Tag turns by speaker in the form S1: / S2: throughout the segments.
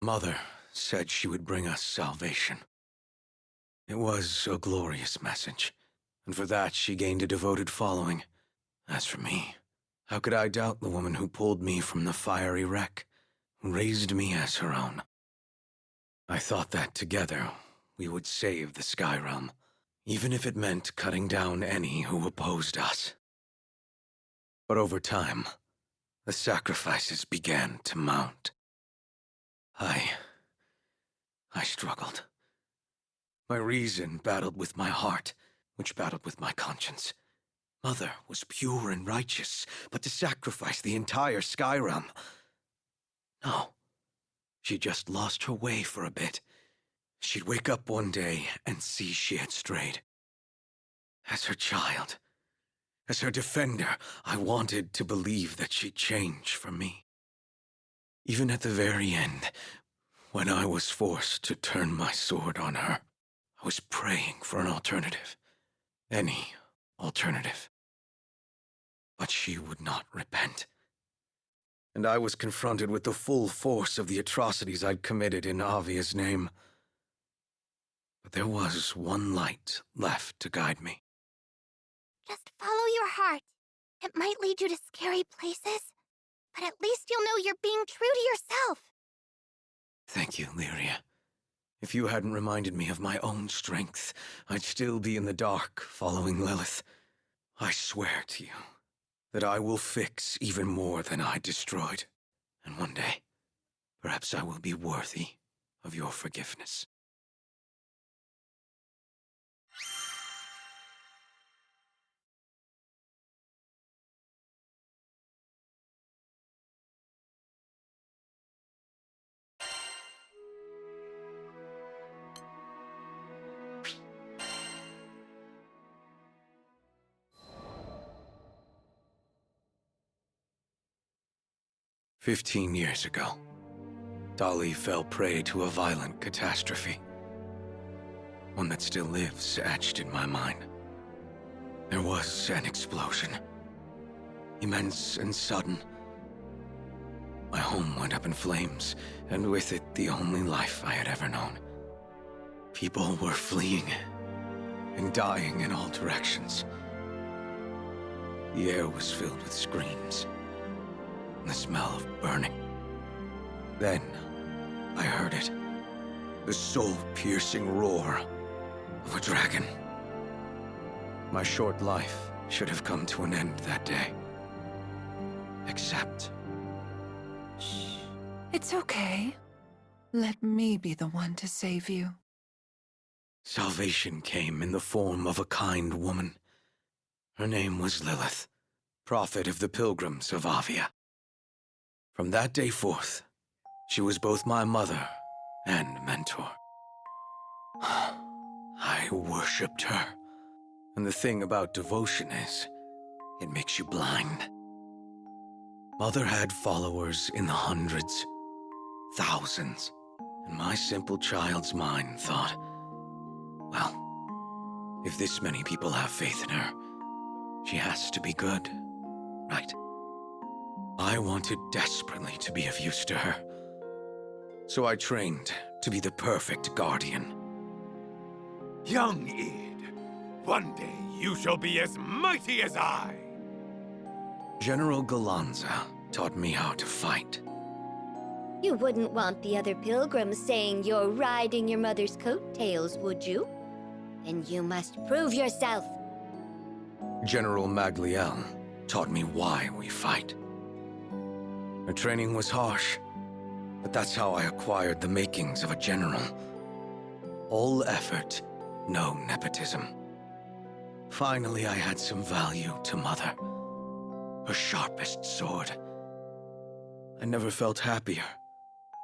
S1: mother said she would bring us salvation. It was a glorious message, and for that she gained a devoted following. As for me, how could I doubt the woman who pulled me from the fiery wreck, who raised me as her own? I thought that together we would save the Sky Realm, even if it meant cutting down any who opposed us. But over time, the sacrifices began to mount. I struggled. My reason battled with my heart, which battled with my conscience. Mother was pure and righteous, but to sacrifice the entire Sky Realm? No. She just lost her way for a bit. She'd wake up one day and see she had strayed. As her child, as her defender, I wanted to believe that she'd change for me. Even at the very end, when I was forced to turn my sword on her, I was praying for an alternative. Any alternative. But she would not repent. And I was confronted with the full force of the atrocities I'd committed in Avia's name. But there was one light left to guide me.
S2: Just follow your heart. It might lead you to scary places, but at least you'll know you're being true to yourself.
S1: Thank you, Lyria. If you hadn't reminded me of my own strength, I'd still be in the dark following Lilith. I swear to you that I will fix even more than I destroyed. And one day, perhaps I will be worthy of your forgiveness. "15 years ago, Dali fell prey to a violent catastrophe. One that still lives etched in my mind. There was an explosion. Immense and sudden. My home went up in flames, and with it the only life I had ever known. People were fleeing and dying in all directions. The air was filled with screams. The smell of burning. Then, I heard it. The soul-piercing roar of a dragon. My short life should have come to an end that day. Except...
S3: Shh. It's okay. Let me be the one to save you.
S1: Salvation came in the form of a kind woman. Her name was Lilith, prophet of the pilgrims of Avia. From that day forth, she was both my mother and mentor. I worshipped her. And the thing about devotion is, it makes you blind. Mother had followers in the hundreds, thousands, and my simple child's mind thought, well, if this many people have faith in her, she has to be good, right? I wanted desperately to be of use to her. So I trained to be the perfect guardian.
S4: Young Id, one day you shall be as mighty as I!
S1: General Galanza taught me how to fight.
S2: You wouldn't want the other pilgrims saying you're riding your mother's coattails, would you? Then you must prove yourself.
S1: General Magliel taught me why we fight. Her training was harsh, but that's how I acquired the makings of a general. All effort, no nepotism. Finally, I had some value to Mother. Her sharpest sword. I never felt happier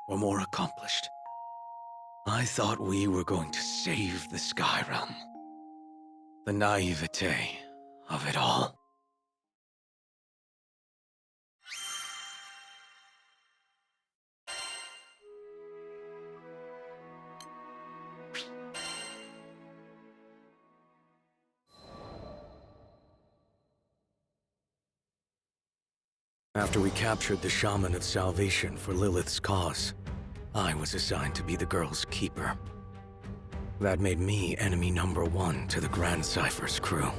S1: or more accomplished. I thought we were going to save the Sky Realm. The naivete of it all. After we captured the Shaman of Salvation for Lilith's cause, I was assigned to be the girl's keeper. That made me enemy number one to the Grand Cypher's crew.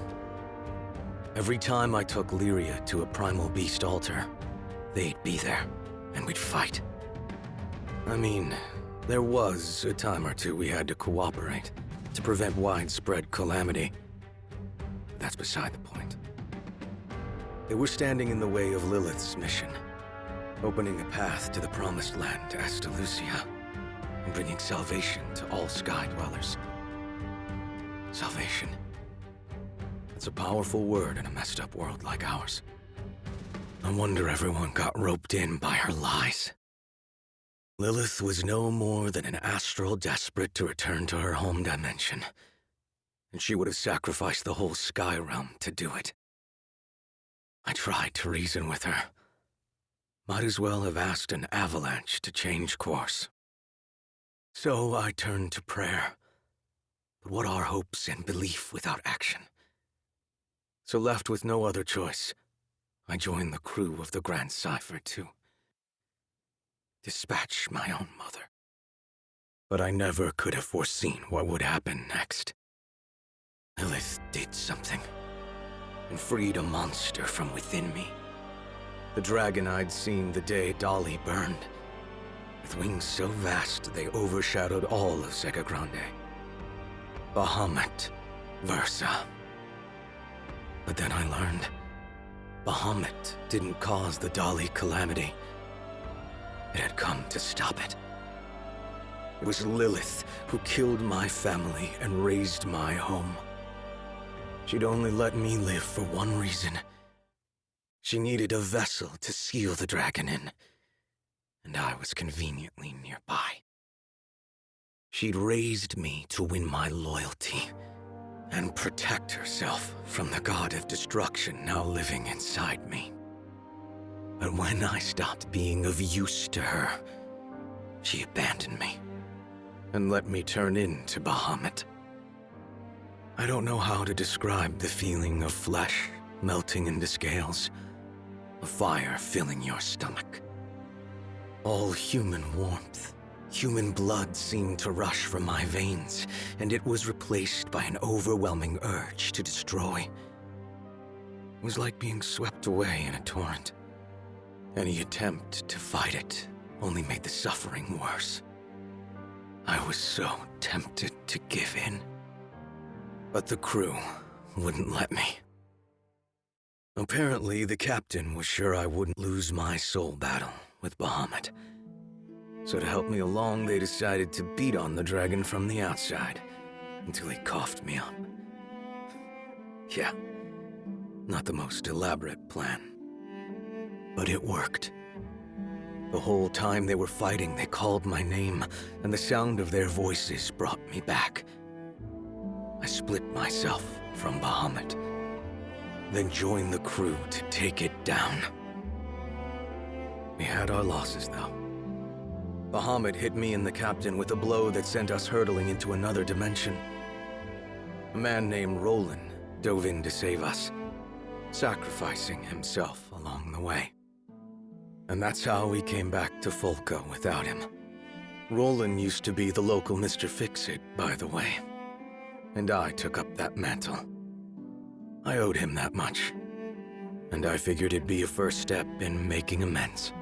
S1: Every time I took Lyria to a primal beast altar, they'd be there, and we'd fight. I mean, there was a time or two we had to cooperate to prevent widespread calamity. But that's beside the point. They were standing in the way of Lilith's mission, opening a path to the Promised Land to Astalucia, and bringing salvation to all Sky Dwellers. Salvation. It's a powerful word in a messed up world like ours. No wonder everyone got roped in by her lies. Lilith was no more than an astral desperate to return to her home dimension, and she would have sacrificed the whole Sky Realm to do it. I tried to reason with her. Might as well have asked an avalanche to change course. So I turned to prayer. But what are hopes and belief without action? So left with no other choice, I joined the crew of the Grand Cypher to dispatch my own mother. But I never could have foreseen what would happen next. Lilith did something, and freed a monster from within me. The dragon I'd seen the day Dolly burned, with wings so vast they overshadowed all of Sega Grande. Bahamut Versa. But then I learned, Bahamut didn't cause the Dolly calamity. It had come to stop it. It was Lilith who killed my family and razed my home. She'd only let me live for one reason. She needed a vessel to seal the dragon in, and I was conveniently nearby. She'd raised me to win my loyalty and protect herself from the god of destruction now living inside me. But when I stopped being of use to her, she abandoned me and let me turn into Bahamut. I don't know how to describe the feeling of flesh melting into scales, a fire filling your stomach. All human warmth, human blood seemed to rush from my veins, and it was replaced by an overwhelming urge to destroy. It was like being swept away in a torrent. Any attempt to fight it only made the suffering worse. I was so tempted to give in. But the crew wouldn't let me. Apparently, the captain was sure I wouldn't lose my soul battle with Bahamut. So to help me along, they decided to beat on the dragon from the outside until he coughed me up. Yeah, not the most elaborate plan. But it worked. The whole time they were fighting, they called my name, and the sound of their voices brought me back. I split myself from Bahamut, then joined the crew to take it down. We had our losses, though. Bahamut hit me and the captain with a blow that sent us hurtling into another dimension. A man named Roland dove in to save us, sacrificing himself along the way. And that's how we came back to Folco without him. Roland used to be the local Mr. Fix-It, by the way. And I took up that mantle. I owed him that much. And I figured it'd be a first step in making amends.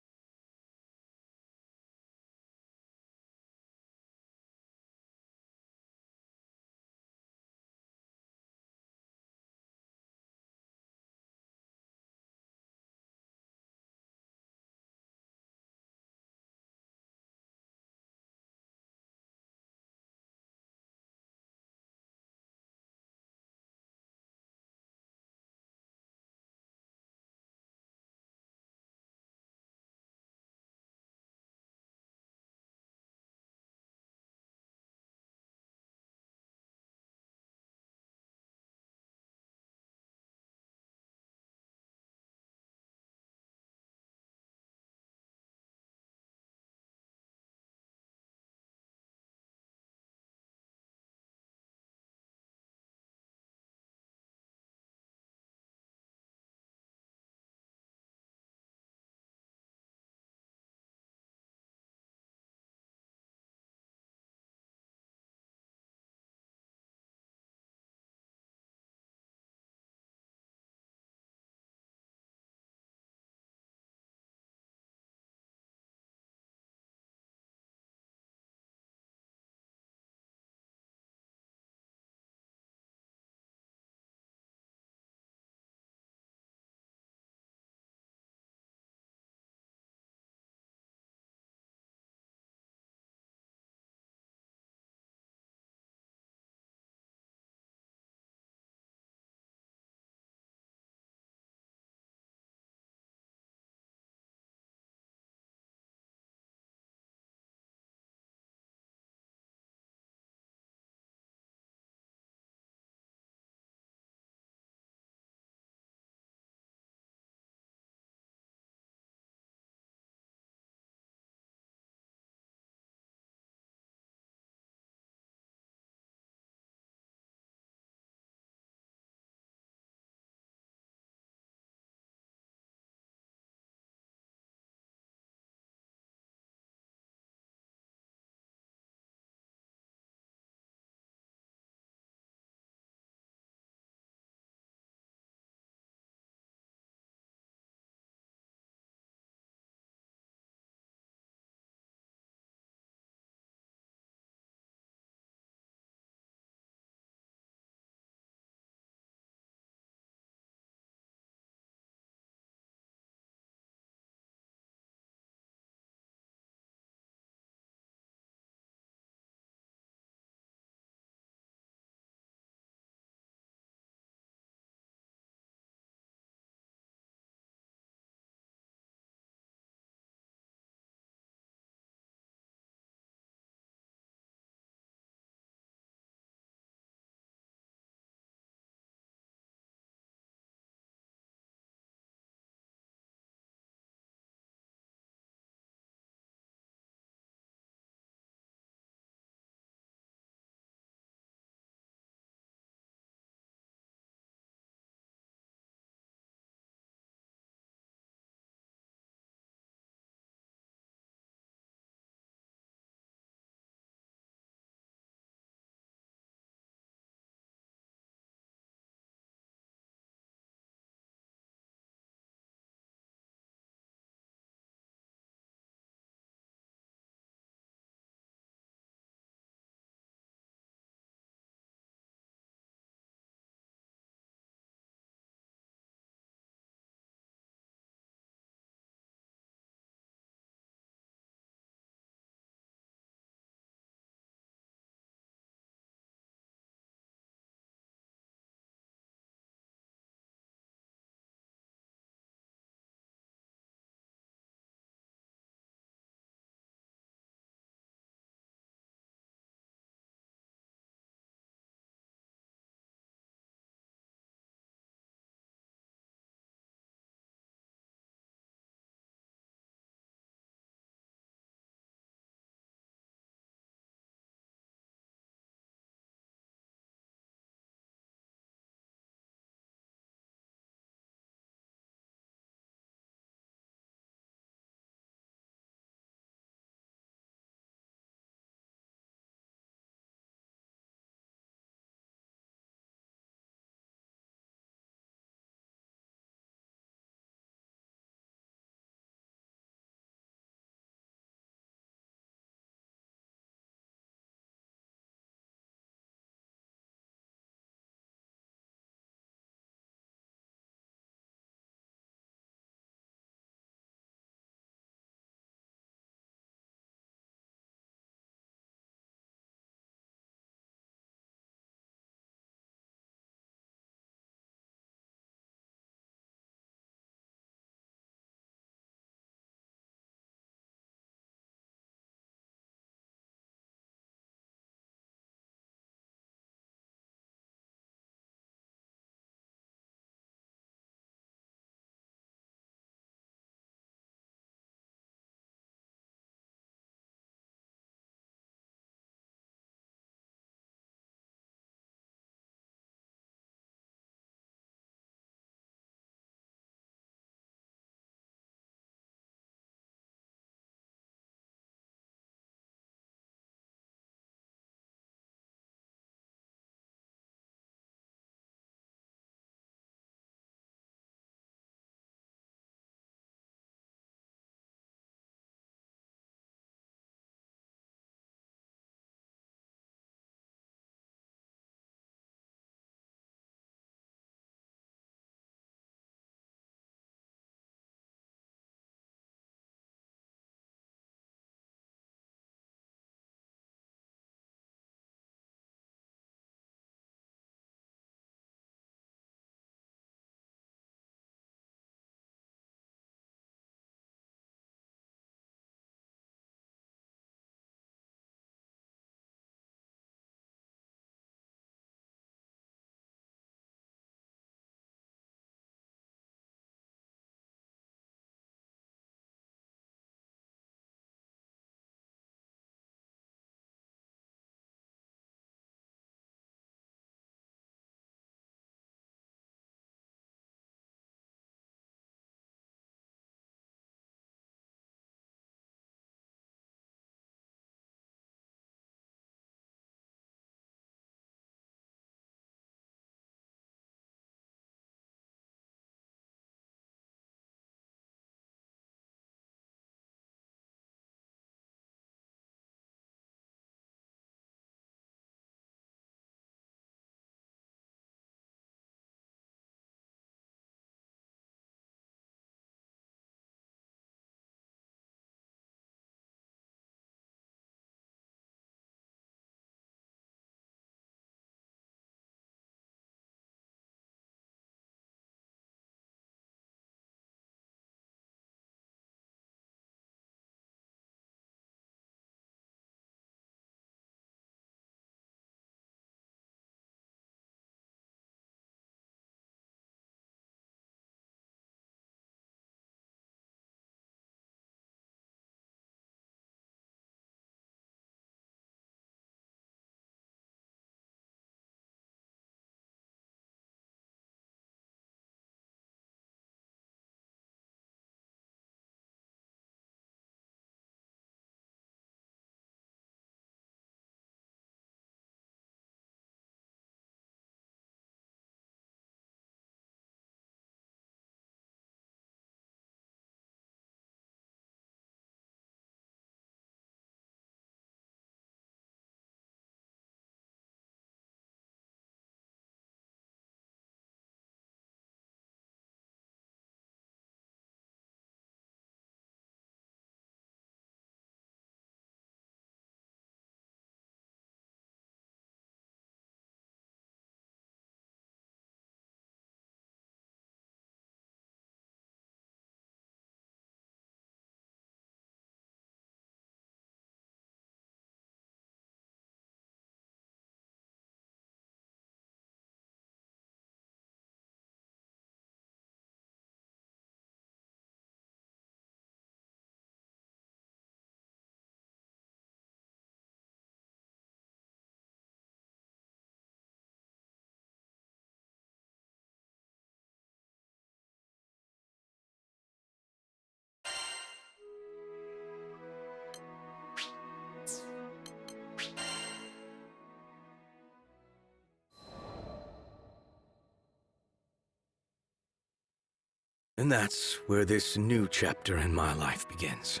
S1: And that's where this new chapter in my life begins.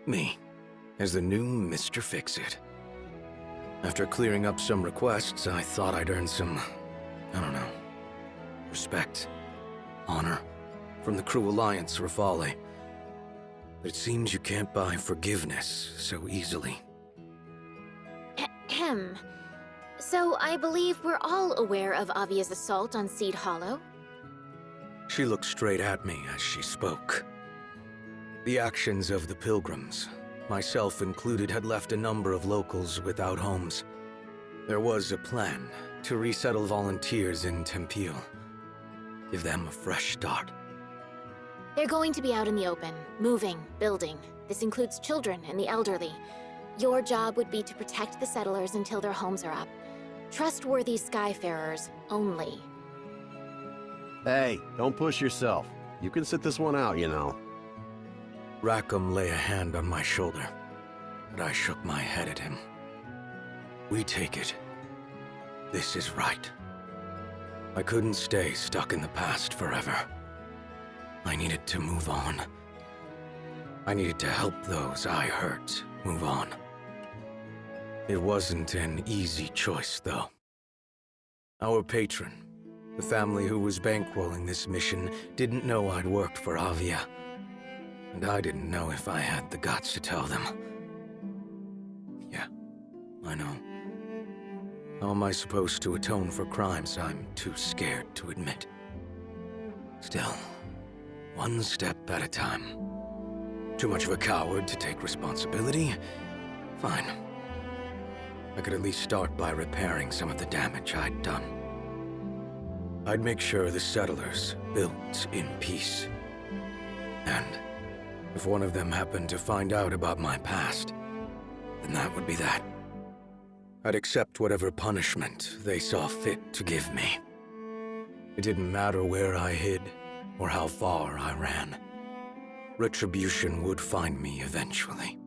S1: Me, as the new Mr. Fix-It. After clearing up some requests, I thought I'd earn some, I don't know, respect, honor, from the crew alliance Rafale. But it seems you can't buy forgiveness so easily.
S5: Ahem. So I believe we're all aware of Avia's assault on Seed Hollow.
S1: She looked straight at me as she spoke. The actions of the pilgrims, myself included, had left a number of locals without homes. There was a plan to resettle volunteers in Tempeel. Give them a fresh start.
S5: They're going to be out in the open, moving, building. This includes children and the elderly. Your job would be to protect the settlers until their homes are up. Trustworthy Skyfarers only.
S6: Hey, don't push yourself. You can sit this one out, you know.
S1: Rackham lay a hand on my shoulder, but I shook my head at him. We take it. This is right. I couldn't stay stuck in the past forever. I needed to move on. I needed to help those I hurt move on. It wasn't an easy choice, though. Our patron, the family who was bankrolling this mission, didn't know I'd worked for Avia. And I didn't know if I had the guts to tell them. Yeah, I know. How am I supposed to atone for crimes I'm too scared to admit? Still, one step at a time. Too much of a coward to take responsibility? Fine. I could at least start by repairing some of the damage I'd done. I'd make sure the settlers built in peace. And if one of them happened to find out about my past, then that would be that. I'd accept whatever punishment they saw fit to give me. It didn't matter where I hid or how far I ran. Retribution would find me eventually.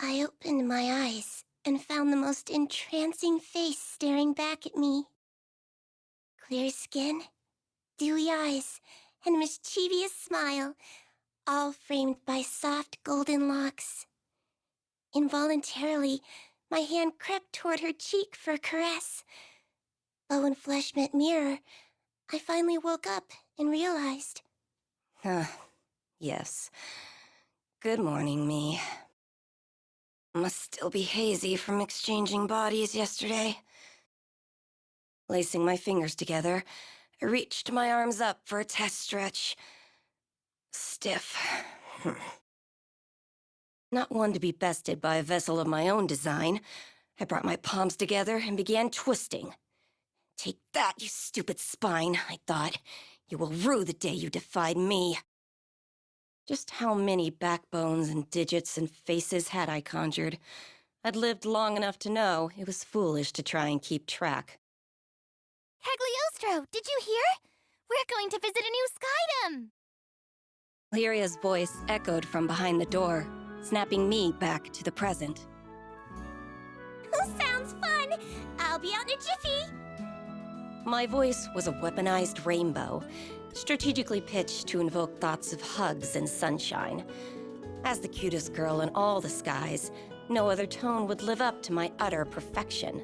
S7: I opened my eyes and found the most entrancing face staring back at me. Clear skin, dewy eyes, and mischievous smile, all framed by soft golden locks. Involuntarily, my hand crept toward her cheek for a caress. But when flesh met mirror, I finally woke up and realized.
S8: Yes. Good morning, me. Must still be hazy from exchanging bodies yesterday. Lacing my fingers together, I reached my arms up for a test stretch. Stiff. Not one to be bested by a vessel of my own design, I brought my palms together and began twisting. Take that, you stupid spine, I thought. You will rue the day you defied me. Just how many backbones and digits and faces had I conjured? I'd lived long enough to know it was foolish to try and keep track.
S7: Cagliostro, did you hear? We're going to visit a new skydom!
S8: Lyria's voice echoed from behind the door, snapping me back to the present.
S7: Sounds fun! I'll be out in a jiffy!
S8: My voice was a weaponized rainbow, strategically pitched to invoke thoughts of hugs and sunshine. As the cutest girl in all the skies, no other tone would live up to my utter perfection.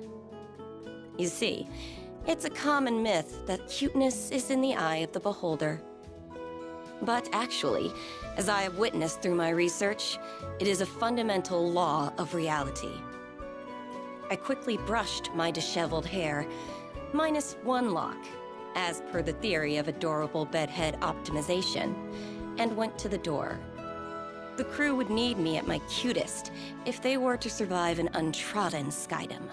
S8: You see, it's a common myth that cuteness is in the eye of the beholder. But actually, as I have witnessed through my research, it is a fundamental law of reality. I quickly brushed my disheveled hair, minus one lock, as per the theory of adorable bedhead optimization, and went to the door. The crew would need me at my cutest if they were to survive an untrodden skydom.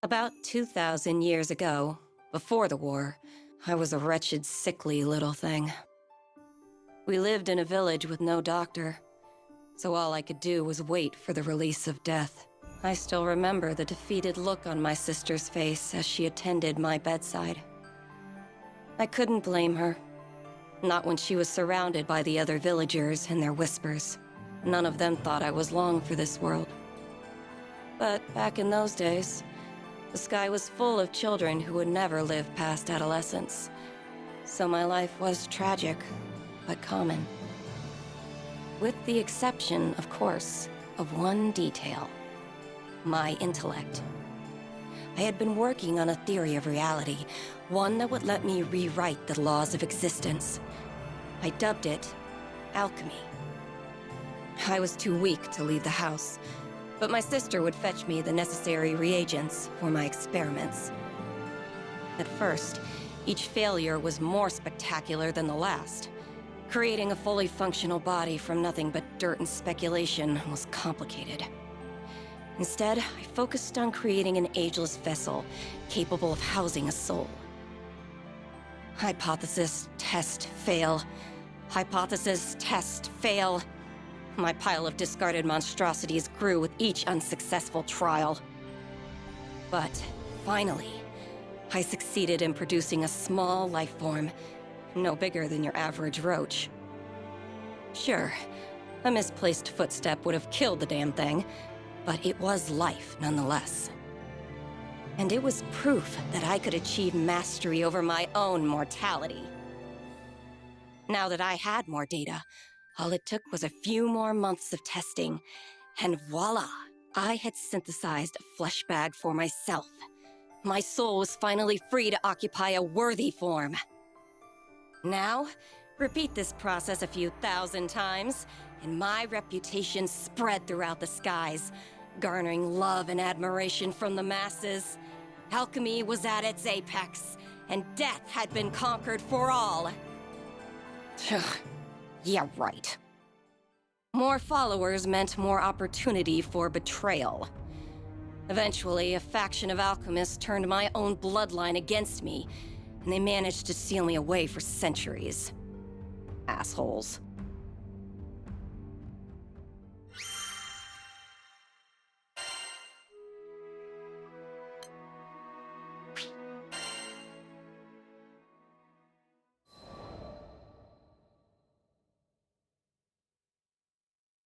S8: About 2,000 years ago, before the war, I was a wretched, sickly little thing. We lived in a village with no doctor, so all I could do was wait for the release of death. I still remember the defeated look on my sister's face as she attended my bedside. I couldn't blame her. Not when she was surrounded by the other villagers and their whispers. None of them thought I was long for this world. But back in those days, the sky was full of children who would never live past adolescence. So my life was tragic, but common. With the exception, of course, of one detail. My intellect. I had been working on a theory of reality, one that would let me rewrite the laws of existence. I dubbed it alchemy. I was too weak to leave the house, but my sister would fetch me the necessary reagents for my experiments. At first, each failure was more spectacular than the last. Creating a fully functional body from nothing but dirt and speculation was complicated. Instead, I focused on creating an ageless vessel capable of housing a soul. Hypothesis, test, fail. Hypothesis, test, fail. My pile of discarded monstrosities grew with each unsuccessful trial. But finally, I succeeded in producing a small life form, no bigger than your average roach. Sure, a misplaced footstep would have killed the damn thing, but it was life nonetheless. And it was proof that I could achieve mastery over my own mortality. Now that I had more data, all it took was a few more months of testing, and voila! I had synthesized a flesh bag for myself. My soul was finally free to occupy a worthy form. Now, repeat this process a few thousand times, and my reputation spread throughout the skies, garnering love and admiration from the masses. Alchemy was at its apex, and death had been conquered for all. Yeah, right. More followers meant more opportunity for betrayal. Eventually, a faction of alchemists turned my own bloodline against me, and they managed to seal me away for centuries. Assholes.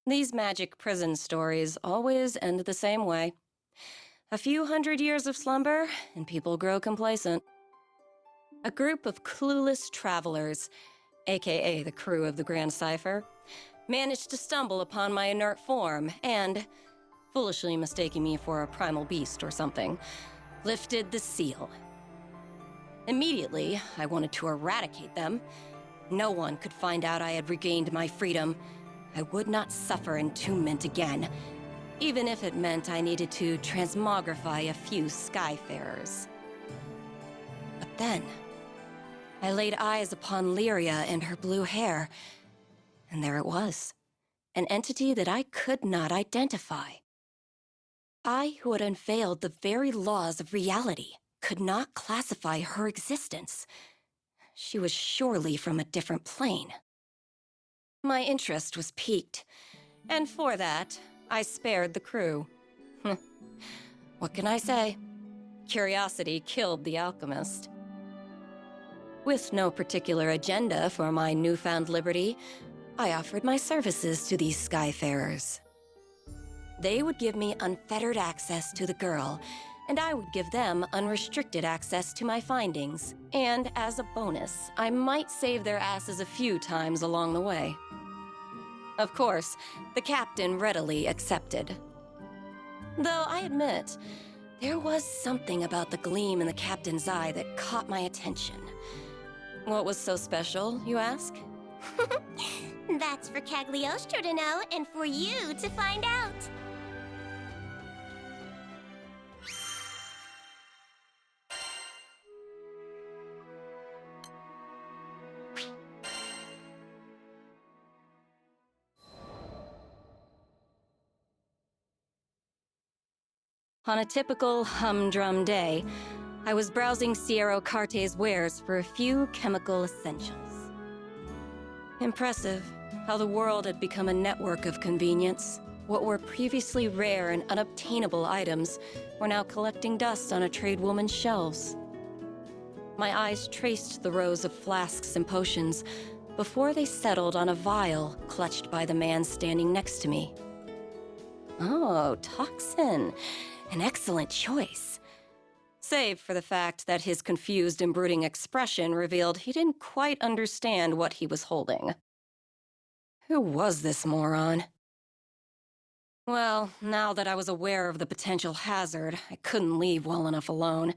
S8: These magic prison stories always end the same way. A few hundred years of slumber, and people grow complacent. A group of clueless travelers, aka the crew of the Grand Cipher, managed to stumble upon my inert form and, foolishly mistaking me for a primal beast or something, lifted the seal. Immediately, I wanted to eradicate them. No one could find out I had regained my freedom. I would not suffer entombment again, even if it meant I needed to transmogrify a few Skyfarers. But then, I laid eyes upon Lyria and her blue hair, and there it was, an entity that I could not identify. I, who had unveiled the very laws of reality, could not classify her existence. She was surely from a different plane. My interest was piqued, and for that, I spared the crew. What can I say? Curiosity killed the alchemist. With no particular agenda for my newfound liberty, I offered my services to these Skyfarers. They would give me unfettered access to the girl, and I would give them unrestricted access to my findings. And as a bonus, I might save their asses a few times along the way. Of course, the captain readily accepted. Though I admit, there was something about the gleam in the captain's eye that caught my attention. What was so special, you ask?
S7: That's for Cagliostro to know and for you to find out.
S8: On a typical humdrum day, I was browsing Sierra Carte's wares for a few chemical essentials. Impressive how the world had become a network of convenience. What were previously rare and unobtainable items were now collecting dust on a tradewoman's shelves. My eyes traced the rows of flasks and potions before they settled on a vial clutched by the man standing next to me. Oh, toxin. An excellent choice. Save for the fact that his confused and brooding expression revealed he didn't quite understand what he was holding. Who was this moron? Well, now that I was aware of the potential hazard, I couldn't leave well enough alone.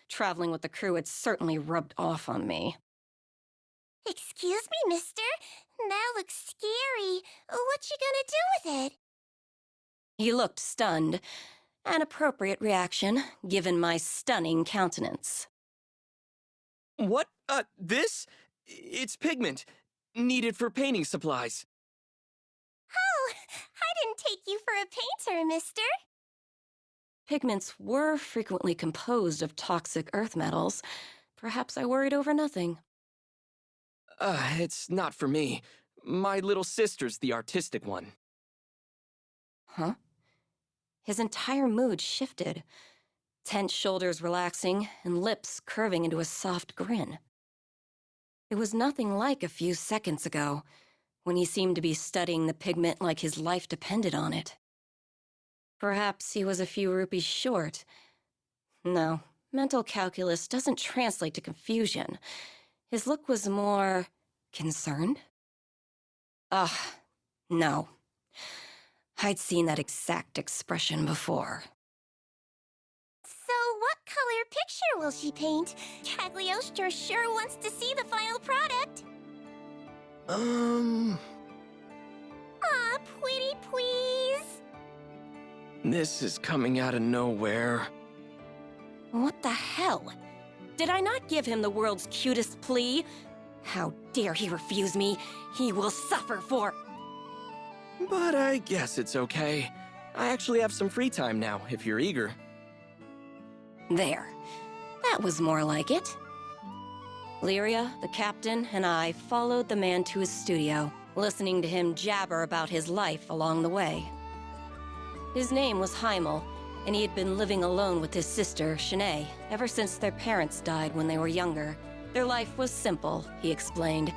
S8: Traveling with the crew had certainly rubbed off on me.
S7: Excuse me, mister? That looks scary. What you gonna do with it?
S8: He looked stunned, an appropriate reaction, given my stunning countenance.
S9: What? This? It's pigment. Needed for painting supplies.
S7: Oh, I didn't take you for a painter, mister.
S8: Pigments were frequently composed of toxic earth metals. Perhaps I worried over nothing.
S9: It's not for me. My little sister's the artistic one.
S8: Huh? His entire mood shifted, tense shoulders relaxing and lips curving into a soft grin. It was nothing like a few seconds ago, when he seemed to be studying the pigment like his life depended on it. Perhaps he was a few rupees short. No, mental calculus doesn't translate to confusion. His look was more concerned. No. I'd seen that exact expression before.
S7: So what color picture will she paint? Cagliostro sure wants to see the final product. Aw, pretty please.
S9: This is coming out of nowhere.
S8: What the hell? Did I not give him the world's cutest plea? How dare he refuse me? He will suffer for...
S9: But I guess it's okay. I actually have some free time now, if you're eager.
S8: There. That was more like it. Lyria, the captain, and I followed the man to his studio, listening to him jabber about his life along the way. His name was Heimel, and he had been living alone with his sister, Shanae, ever since their parents died when they were younger. Their life was simple, he explained,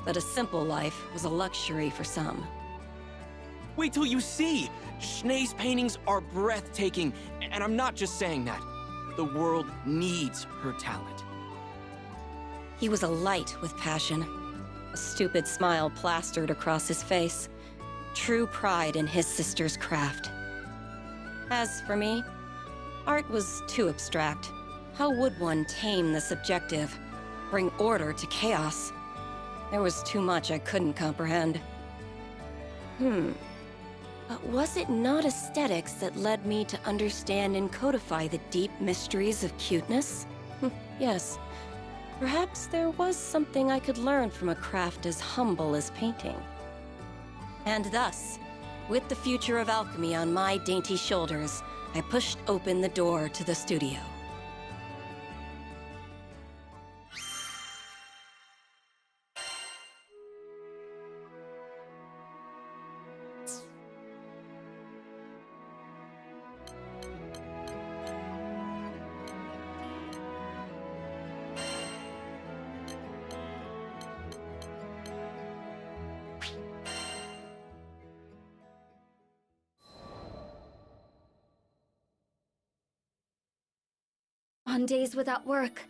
S8: but a simple life was a luxury for some.
S9: Wait till you see! Shanae's paintings are breathtaking, and I'm not just saying that. The world needs her talent.
S8: He was alight with passion. A stupid smile plastered across his face. True pride in his sister's craft. As for me, art was too abstract. How would one tame the subjective, bring order to chaos? There was too much I couldn't comprehend. But was it not aesthetics that led me to understand and codify the deep mysteries of cuteness? Yes. Perhaps there was something I could learn from a craft as humble as painting. And thus, with the future of alchemy on my dainty shoulders, I pushed open the door to the studio.
S10: On days without work,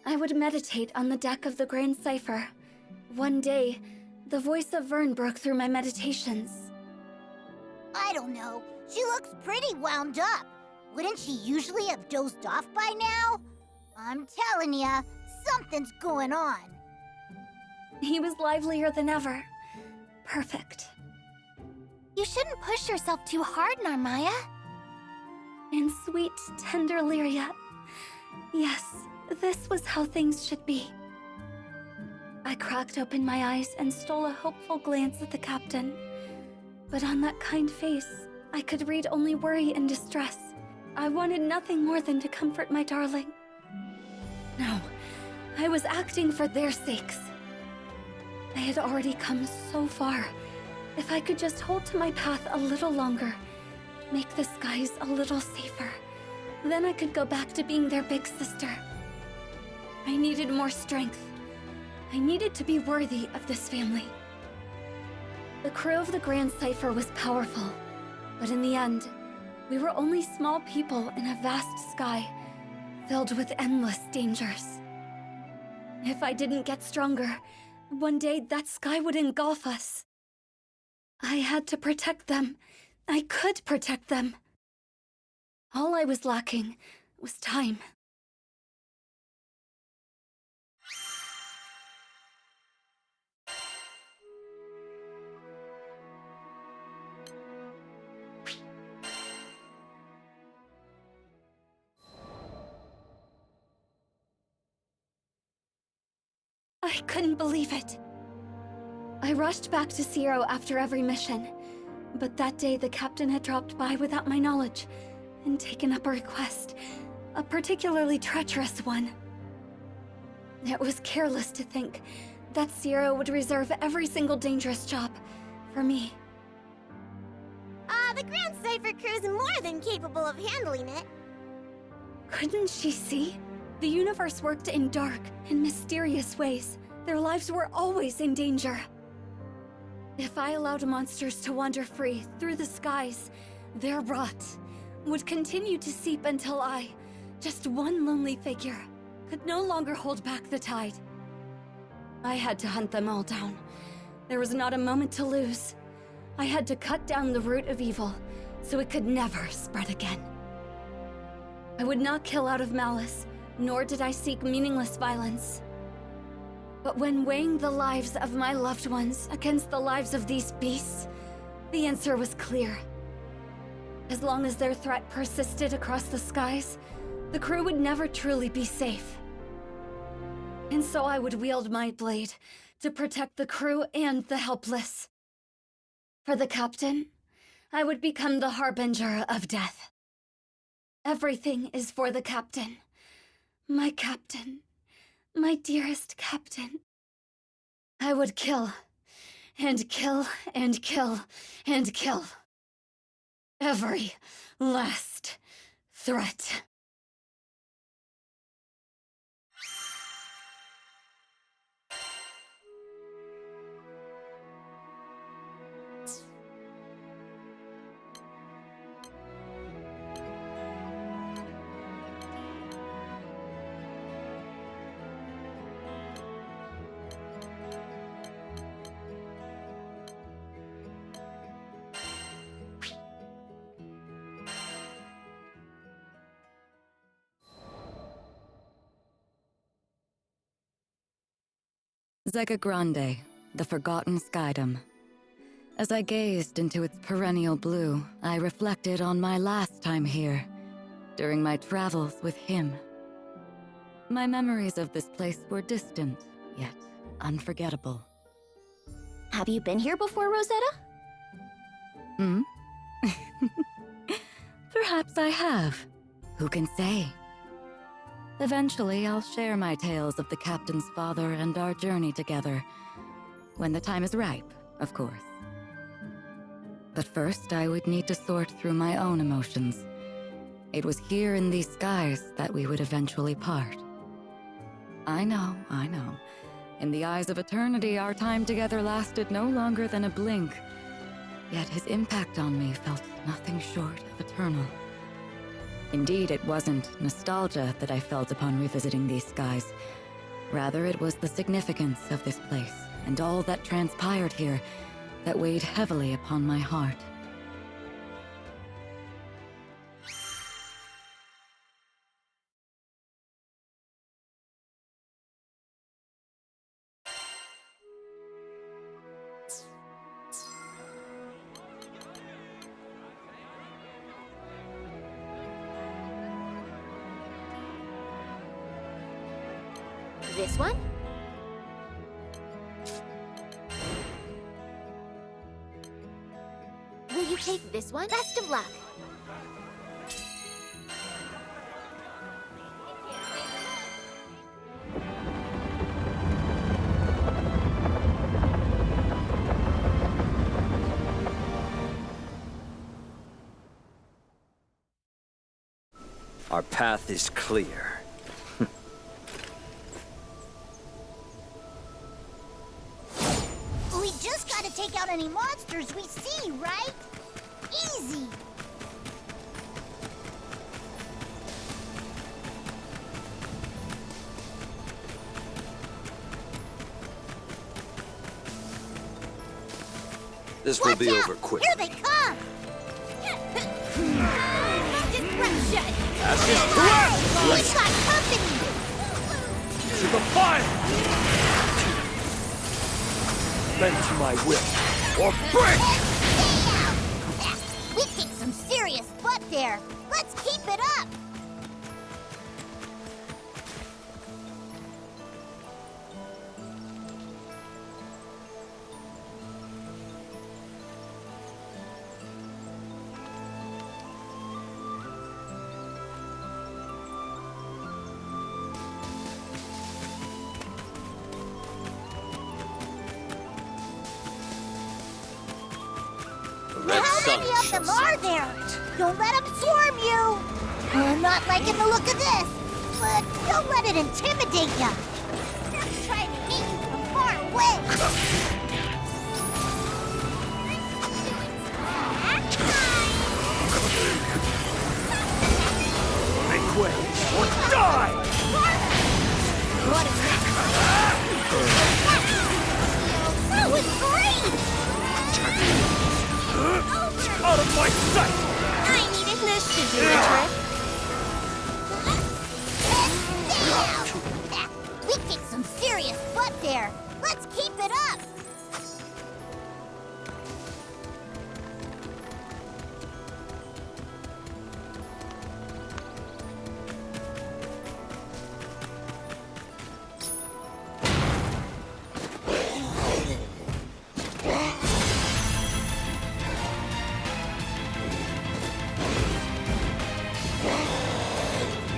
S10: I would meditate on the deck of the Grand Cipher. One day, the voice of Vern broke through my meditations.
S11: I don't know. She looks pretty wound up. Wouldn't she usually have dozed off by now? I'm telling ya, something's going on.
S10: He was livelier than ever. Perfect.
S7: You shouldn't push yourself too hard, Narmaya.
S10: And sweet, tender Lyria. Yes, this was how things should be. I cracked open my eyes and stole a hopeful glance at the captain. But on that kind face, I could read only worry and distress. I wanted nothing more than to comfort my darling. No, I was acting for their sakes. I had already come so far. If I could just hold to my path a little longer, make the skies a little safer, then I could go back to being their big sister. I needed more strength. I needed to be worthy of this family. The crew of the Grand Cipher was powerful, but in the end, we were only small people in a vast sky filled with endless dangers. If I didn't get stronger, one day that sky would engulf us. I had to protect them. I could protect them. All I was lacking was time. I couldn't believe it. I rushed back to Zero after every mission, but that day the captain had dropped by without my knowledge and taken up a request, a particularly treacherous one. It was careless to think that Zero would reserve every single dangerous job for me.
S7: The Grand Cipher crew's more than capable of handling it.
S10: Couldn't she see? The universe worked in dark and mysterious ways. Their lives were always in danger. If I allowed monsters to wander free through the skies, their rot would continue to seep until I, just one lonely figure, could no longer hold back the tide. I had to hunt them all down. There was not a moment to lose. I had to cut down the root of evil so it could never spread again. I would not kill out of malice, nor did I seek meaningless violence. But when weighing the lives of my loved ones against the lives of these beasts, the answer was clear. As long as their threat persisted across the skies, the crew would never truly be safe. And so I would wield my blade to protect the crew and the helpless. For the captain, I would become the harbinger of death. Everything is for the captain. My captain. My dearest captain. I would kill, and kill, and kill, and kill. Every last threat.
S12: Zega Grande, the Forgotten Skydom. As I gazed into its perennial blue, I reflected on my last time here, during my travels with him. My memories of this place were distant, yet unforgettable.
S5: Have you been here before, Rosetta?
S12: Hmm? Perhaps I have. Who can say? Eventually, I'll share my tales of the captain's father and our journey together. When the time is ripe, of course. But first, I would need to sort through my own emotions. It was here in these skies that we would eventually part. I know. In the eyes of eternity, our time together lasted no longer than a blink. Yet his impact on me felt nothing short of eternal. Indeed, it wasn't nostalgia that I felt upon revisiting these skies. Rather, it was the significance of this place and all that transpired here that weighed heavily upon my heart.
S5: This one? Will you take this one? Best of luck.
S13: Our path is clear.
S11: We just gotta take out any monsters we see, right? Easy!
S13: This will be over quick.
S11: Here they come! Disruption!
S13: Ashes to
S11: We've got company!
S13: To the fire! Bend to my will, or break!
S11: We kicked some serious butt there. Let's keep it up! How many of them are there? Don't let them swarm you! I'm not liking the look of this, but don't let it intimidate you. Just trying to hit you from far away.
S13: Make way, or die!
S11: What is that? That was great!
S13: Out of my sight!
S11: I needed this to do the trick. We kicked some serious butt there. Let's keep it up.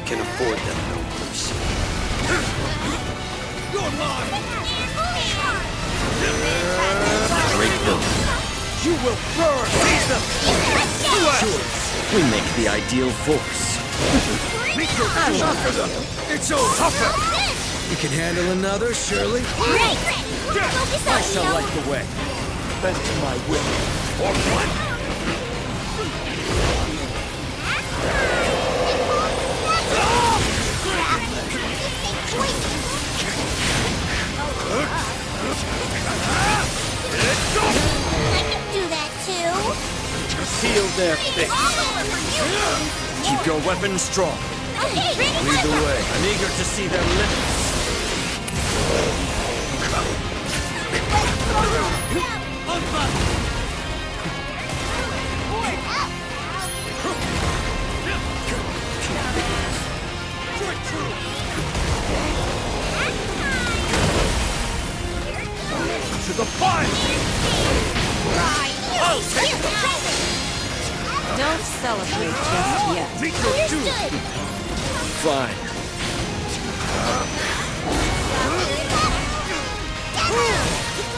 S13: Can afford them no mercy.
S1: You're mine!
S13: Great building.
S1: You will burn! Seize them!
S13: Sure, we make the ideal force.
S1: Meet your after them! It's so tougher! You can handle another, surely?
S11: Great!
S13: I shall light the way. Bend to my will. Or what?
S11: I can do that too.
S13: Seal their fate. Keep your weapons strong.
S11: Okay, ready?
S13: Lead the way. I'm eager to see their limits. To the fire!
S11: I'll take them!
S8: Don't celebrate just yet.
S13: Meet your doom! Fine.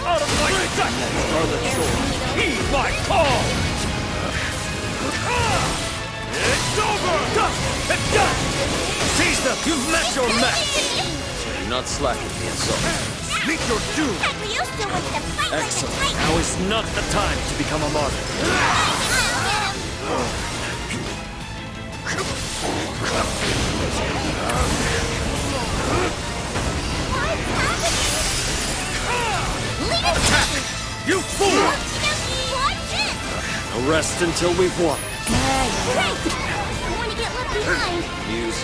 S13: Out of my sight! Scarlet Sword, heed my call! It's over! It's done! Seize them! You've met your match! Do not slacken the assault. Meet your doom! Excellent. Now is not the time to become a martyr. Attack! You fool! No rest until we've won.
S11: Great! I want to get left behind.
S13: Muse.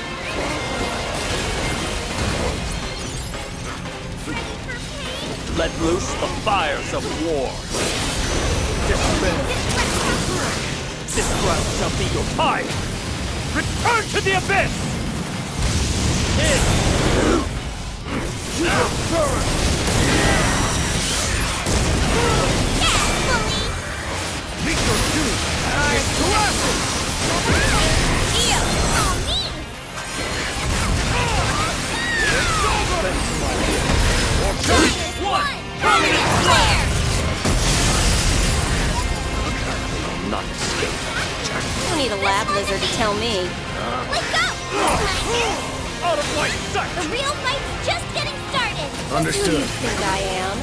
S13: Let loose the fires of war. Despair. This ground shall be your time. Return to the abyss! Now burn! Meet your doom! Ashes to ashes! It's over! One! Permanent flare! Not escape.
S8: You need a lab lizard to tell me.
S11: Let's go!
S13: Out of my sight!
S11: The real fight's just getting started!
S1: Understood.
S8: Who do you think I am?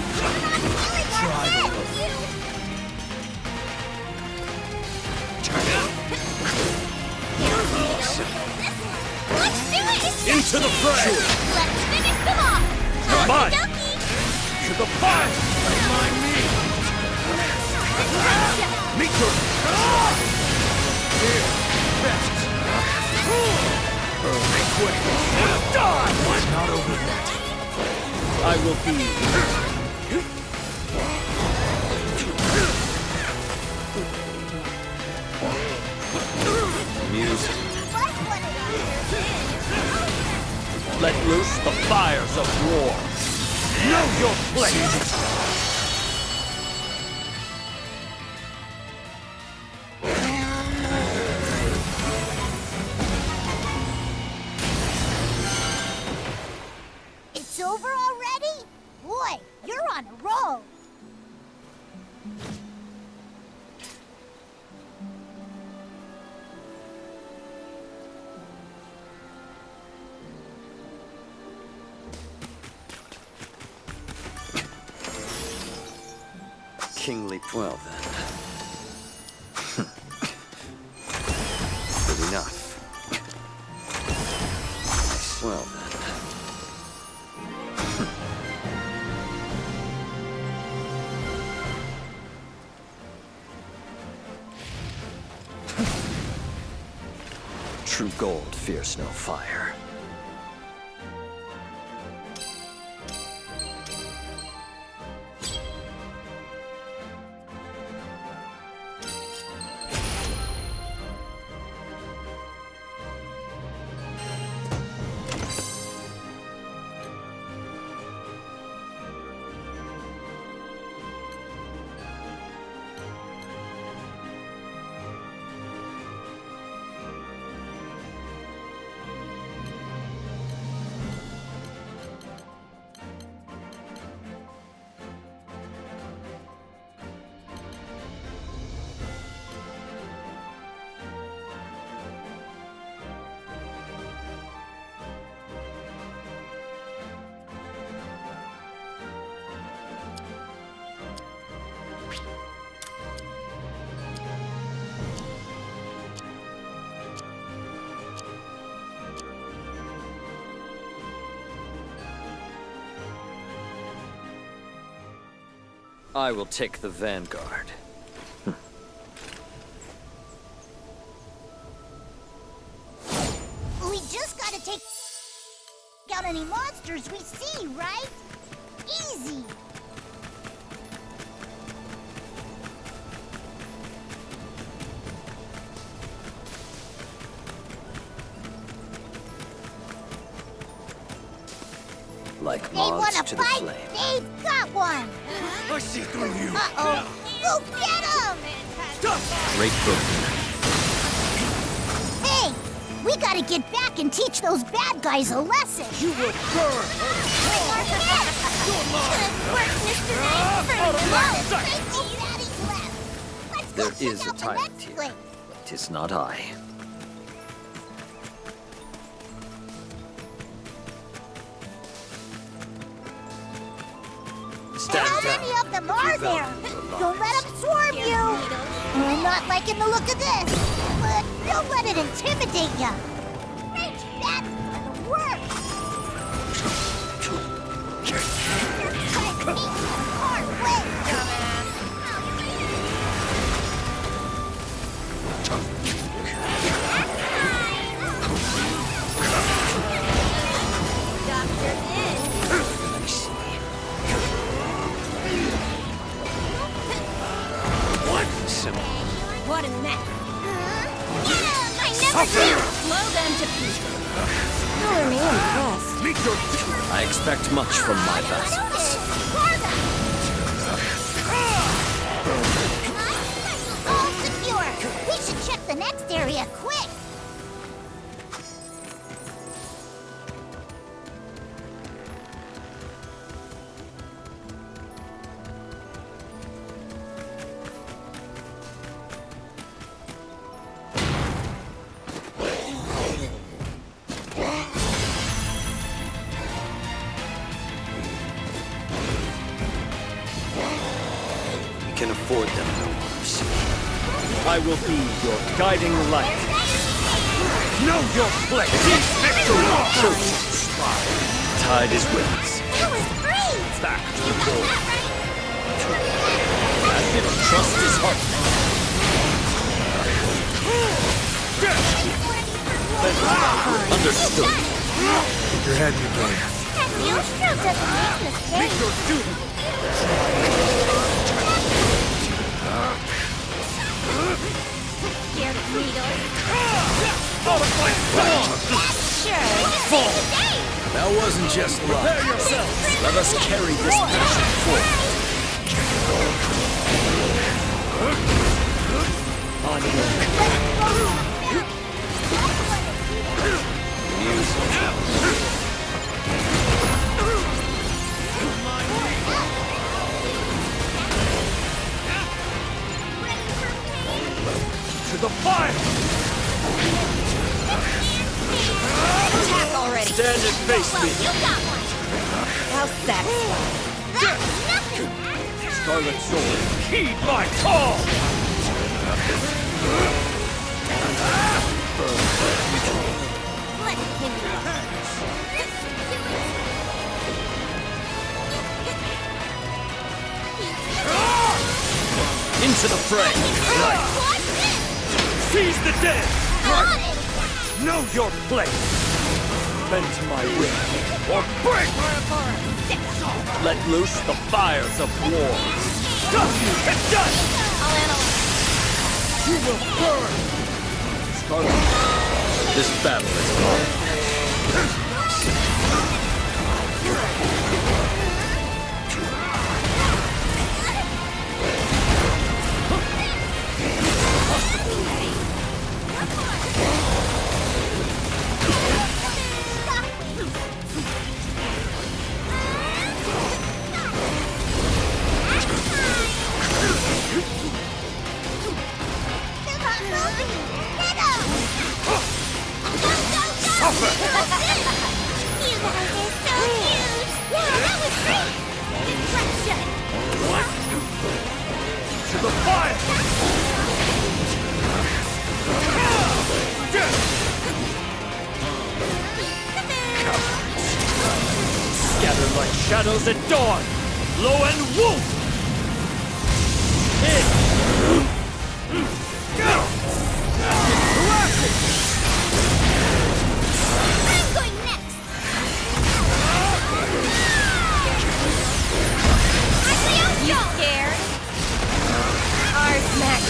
S11: Let's do it!
S13: Into the fray!
S11: Let's finish them off!
S13: Mine!
S11: Okey-dokey.
S13: To the fight! Meet your... Here, best! Make way! Die!
S1: It's not over yet.
S13: I will be...
S1: Music.
S13: Let loose the fires of war! Know your place!
S11: It's over already? Boy, you're on a roll.
S1: Kingly. Well then. Good enough. Well then. True gold fears no fire. I will take the vanguard.
S11: We just gotta take out any monsters we see, right? Easy.
S1: Like
S11: They wanna
S1: moths to the
S11: fight?
S1: flame.
S11: They've got one.
S1: I see through you.
S11: Uh-oh. Go get him!
S1: Great book.
S11: Hey, we gotta get back and teach those bad guys a lesson.
S13: You will burn!
S1: There is a tyrant here, but 'tis not I. Stand
S11: How
S1: down.
S11: many of them are there? Don't let them swarm you. I'm not liking the look of this, but don't let it intimidate you. Rich bastards are the worst. They're trying to make you hard way. Doctor in.
S1: Simple.
S11: What a mess. I never do. Blow them to pieces.
S8: Color me impressed.
S13: Meet your...
S1: I expect much from my vassals.
S11: All secure. We should check the next area quick.
S13: can afford them no mercy. I will be your guiding light.
S4: Know your place!
S13: Tide is with us.
S11: That was great!
S13: Back to the goal. Trust his heart. Understood.
S1: Keep your head in the game.
S11: Cagliostro doesn't make mistakes.
S4: Meet your duty!
S11: Scared of needles.
S13: Fall! That wasn't just luck. Prepare yourselves. Let us carry this passion forward.
S4: To the fire!
S8: Attack already!
S13: Stand and face me.
S11: You got one.
S8: How satisfying.
S11: That's nothing.
S13: Scarlet Sword.
S4: Heed my call!
S11: Let's continue.
S13: Into the fray.
S11: What's this?
S4: Seize the dead!
S11: Got it.
S4: Know your place!
S13: Bend to my will.
S4: Or break!
S13: Let loose the fires of war.
S4: It's done!
S11: I'll analyze.
S4: You will burn!
S13: Scarlet, this battle is won.
S4: To the fire!
S13: Scatter like shadows at dawn. Low and wolf.
S11: I'm going next.
S8: You scared? Ours smack.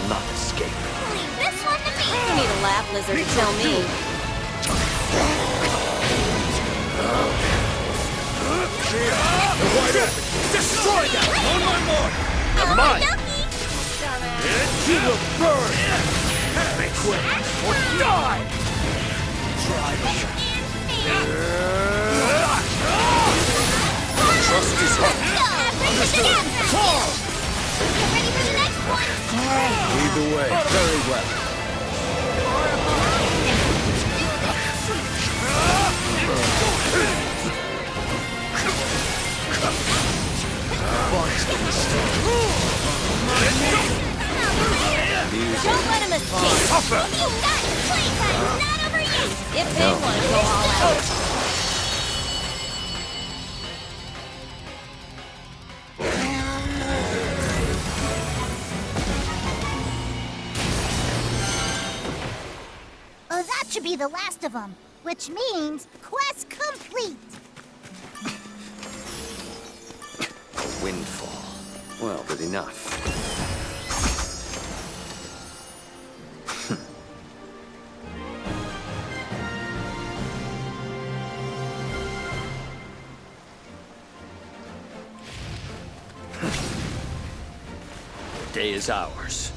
S13: Not escape.
S11: Leave this one to me.
S8: You need a lab lizard to tell me.
S4: Wide open! Destroy them! On my mark!
S11: Oh,
S4: Mine!
S11: lucky.
S4: You will burn! Make way or die!
S13: Trust his heart.
S11: Understood. Get ready for the next one.
S13: Lead the way. Very well.
S8: Don't let him escape.
S4: Tougher!
S11: You guys, playtime's not over yet.
S8: If they want to go all out.
S11: Oh, that should be the last of them, which means quest complete.
S1: Windfall. Well, but enough.
S13: The day is ours.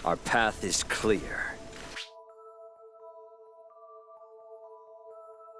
S13: Our path is clear.